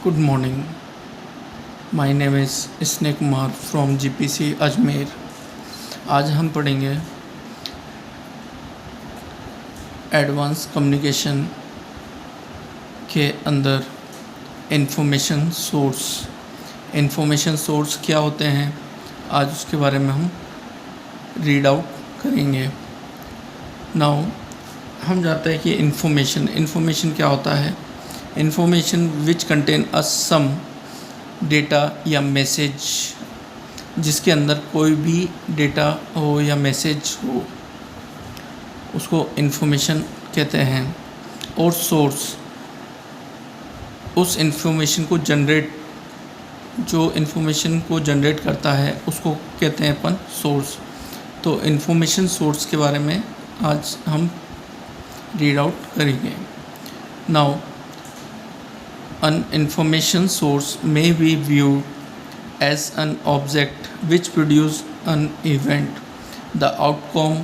Good morning. My name is स्नेह Kumar from GPC Ajmer. आज हम पढ़ेंगे एडवांस कम्युनिकेशन के अंदर इंफॉर्मेशन सोर्स। इंफॉर्मेशन सोर्स क्या होते हैं, आज उसके बारे में हम रीड आउट करेंगे। नाउ हम जानते हैं कि इंफॉर्मेशन क्या होता है। Information which contain a some data या मैसेज, जिसके अंदर कोई भी डेटा हो या मैसेज हो उसको इंफॉर्मेशन कहते हैं। और सोर्स उस इंफॉर्मेशन को जो इंफॉर्मेशन को जनरेट करता है उसको कहते हैं अपन सोर्स। तो इंफॉर्मेशन सोर्स के बारे में आज हम रीड आउट करेंगे। Now an information source may be viewed as an object which produces an event, the outcome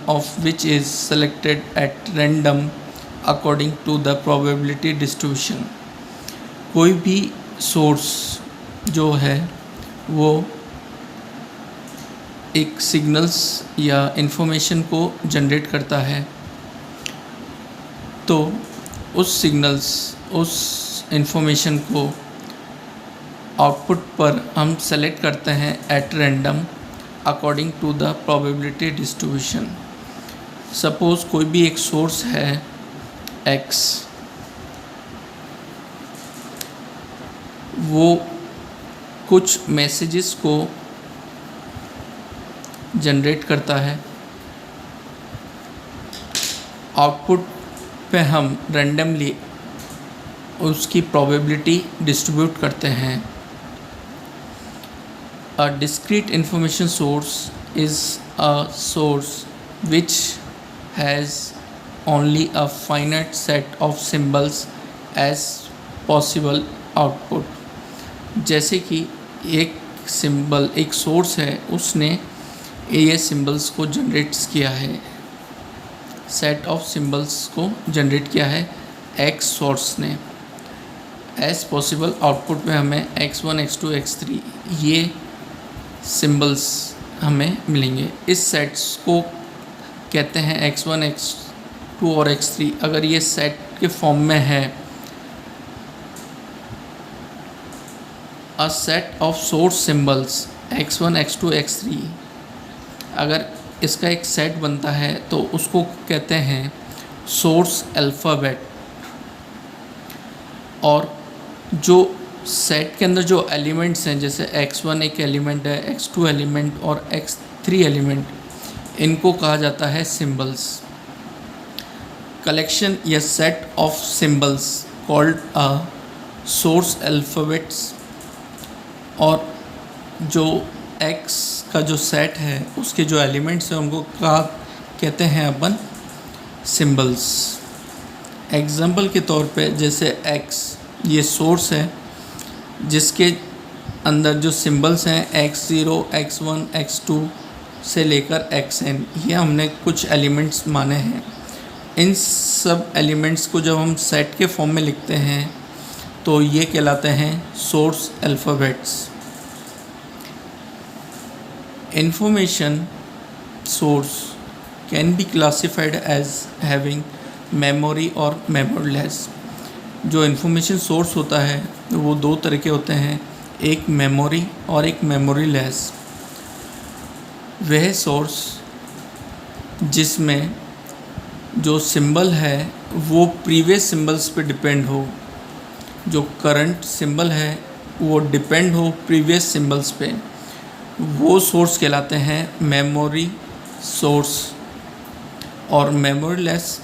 of which is selected at random according to the probability distribution। कोई भी source जो है वो एक सिग्नल्स या information को generate करता है, तो उस इंफॉर्मेशन को आउटपुट पर हम सेलेक्ट करते हैं at random according to the probability distribution. Suppose कोई भी एक सोर्स है एक्स, वो कुछ मैसेजेस को जनरेट करता है, आउटपुट पे हम रैंडमली उसकी प्रोबेबिलिटी डिस्ट्रीब्यूट करते हैं। A discrete information source is a source which has only a finite set of symbols as possible output. जैसे कि एक सोर्स है, उसने ये सिंबल्स को जनरेट किया है, सेट ऑफ सिंबल्स को जनरेट किया है एक्स सोर्स ने। एज पॉसिबल आउटपुट में हमें x1 x2 x3 ये सिंबल्स हमें मिलेंगे। इस सेट्स को कहते हैं x1 x2 और x3। अगर ये सेट के फॉर्म में है, a set of source symbols x1 x2 x3, अगर इसका एक सेट बनता है तो उसको कहते हैं सोर्स अल्फ़ाबेट। और जो सेट के अंदर जो एलिमेंट्स हैं, जैसे x1 एक एलिमेंट है, x2 एलिमेंट और x3 एलिमेंट, इनको कहा जाता है सिंबल्स। कलेक्शन या set of symbols called a source alphabets. और जो x का जो सेट है, उसके जो एलिमेंट्स हैं, उनको कहते हैं अपन सिंबल्स। एग्जाम्पल के तौर पे जैसे x ये सोर्स है, जिसके अंदर जो सिंबल्स हैं x0 x1 x2 से लेकर xn, ये हमने कुछ एलिमेंट्स माने हैं। इन सब एलिमेंट्स को जब हम सेट के फॉर्म में लिखते हैं तो ये कहलाते हैं source alphabets. Information source can be classified as having memory or memoryless। जो इंफॉर्मेशन सोर्स होता है वो दो तरह के होते हैं, एक मेमोरी और एक मेमोरीलेस। वह सोर्स जिसमें जो सिंबल है वो प्रीवियस सिंबल्स पे डिपेंड हो, जो करंट सिंबल है वो डिपेंड हो प्रीवियस सिंबल्स पे, वो सोर्स कहलाते हैं मेमोरी सोर्स। और मेमोरीलेस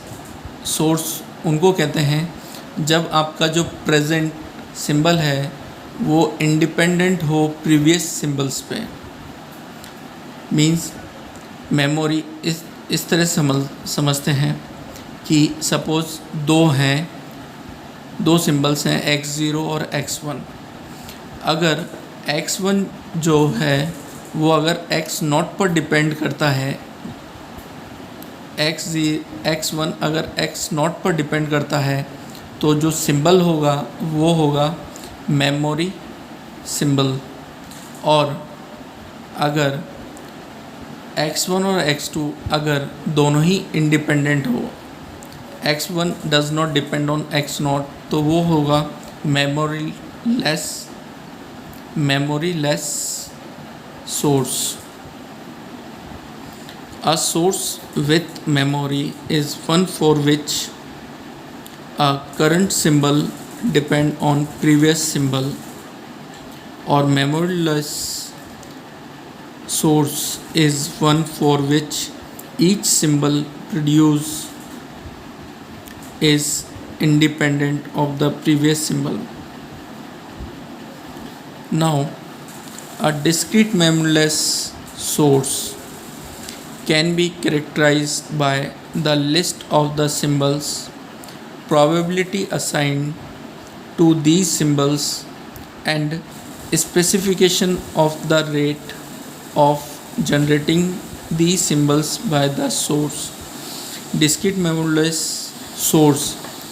सोर्स उनको कहते हैं जब आपका जो प्रेजेंट सिंबल है वो इंडिपेंडेंट हो प्रीवियस सिंबल्स पे। मींस मेमोरी इस तरह समझते हैं कि सपोज़ दो सिंबल्स हैं x0 और x1। अगर x1 जो है वो अगर x0 पर डिपेंड करता है, x1 अगर x0 पर डिपेंड करता है तो जो सिंबल होगा वो होगा मेमोरी सिंबल। और अगर x1 और x2 अगर दोनों ही इंडिपेंडेंट हो, x1 does not depend on x0, तो वो होगा memory less source. A source with memory is one for which a current symbol depend on previous symbol, or memoryless source is one for which each symbol produced is independent of the previous symbol. Now, a discrete memoryless source can be characterized by the list of the symbols, probability assigned to these symbols, and specification of the rate of generating these symbols by the source. Discrete memoryless source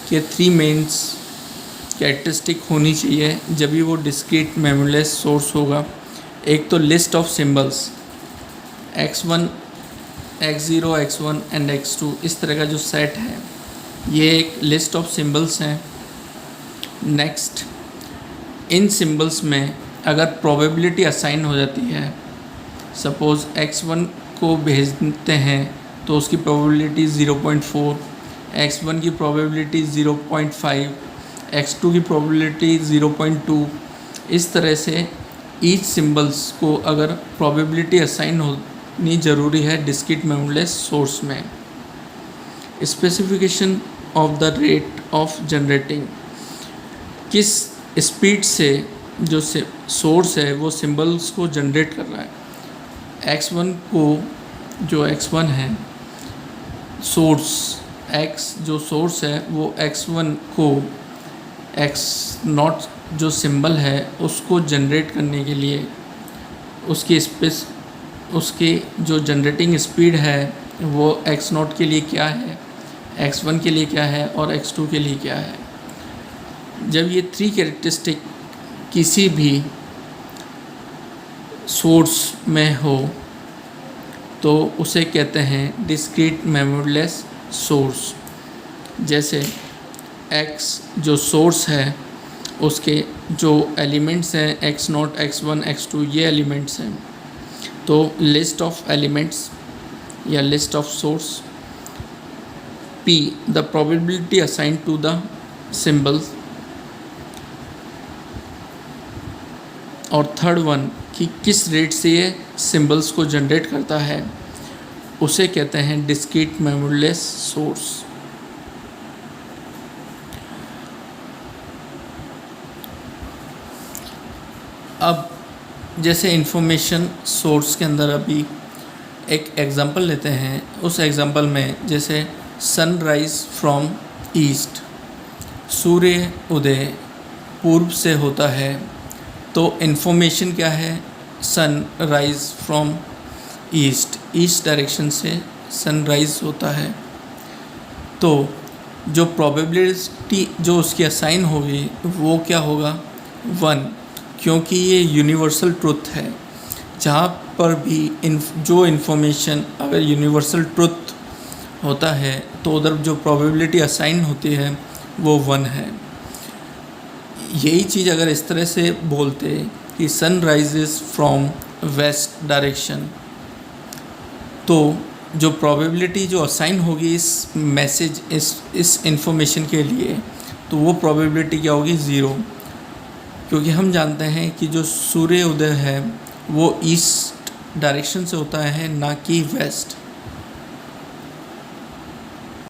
के 3 mains characteristic होनी चाहिए जब भी वो discrete memoryless source होगा। एक तो list of symbols x1 x0 x1 and x2, इस तरह का जो सेट है ये एक लिस्ट ऑफ सिंबल्स हैं। नेक्स्ट, इन सिंबल्स में अगर प्रोबेबिलिटी असाइन हो जाती है, सपोज़ x1 को भेजते हैं तो उसकी प्रोबेबिलिटी 0.4, x1 की प्रोबेबिलिटी 0.5, x2 की प्रोबेबिलिटी 0.2। इस तरह से ईच सिंबल्स को अगर प्रोबेबिलिटी असाइन होनी ज़रूरी है डिस्क्रीट मेमोरीलेस सोर्स में। Specification of the rate of generating, किस स्पीड से जो सोर्स है वो सिंबल्स को जनरेट कर रहा है। x1 को, जो x1 है सोर्स, x जो सोर्स है वो x1 को x0 जो सिंबल है उसको जनरेट करने के लिए उसकी जो जनरेटिंग स्पीड है वो x0 के लिए क्या है, x1 के लिए क्या है और x2 के लिए क्या है। जब ये 3 कैरेक्टरिस्टिक किसी भी सोर्स में हो तो उसे कहते हैं डिस्क्रीट मेमोरीलेस सोर्स। जैसे x जो सोर्स है उसके जो एलिमेंट्स हैं x0 x1 x2 ये एलिमेंट्स हैं, तो लिस्ट ऑफ एलिमेंट्स या list of source. p the probability assign to the symbols. और थर्ड वन कि किस रेट से ये सिंबल्स को जनरेट करता है उसे कहते हैं डिस्क्रीट मेमोरीलेस सोर्स। अब जैसे इंफॉर्मेशन सोर्स के अंदर अभी एक एग्जांपल लेते हैं। उस एग्जांपल में जैसे सनराइज फ्रॉम ईस्ट, सूर्य उदय पूर्व से होता है, तो इन्फॉर्मेशन क्या है, सनराइज फ्रॉम ईस्ट डायरेक्शन से सनराइज होता है। तो जो प्रोबेबिलिटी जो उसकी असाइन होगी वो क्या होगा, 1, क्योंकि ये यूनिवर्सल ट्रुथ है। जहाँ पर भी जो इन्फॉर्मेशन अगर यूनिवर्सल ट्रुथ होता है तो उधर जो प्रोबेबिलिटी असाइन होती है वो 1 है। यही चीज़ अगर इस तरह से बोलते कि sun rises from west direction, तो जो प्रोबेबिलिटी जो असाइन होगी इस मैसेज इस इंफॉर्मेशन के लिए, तो वो प्रोबेबिलिटी क्या होगी, 0। क्योंकि हम जानते हैं कि जो सूर्य उदय है वो ईस्ट डायरेक्शन से होता है, ना कि वेस्ट।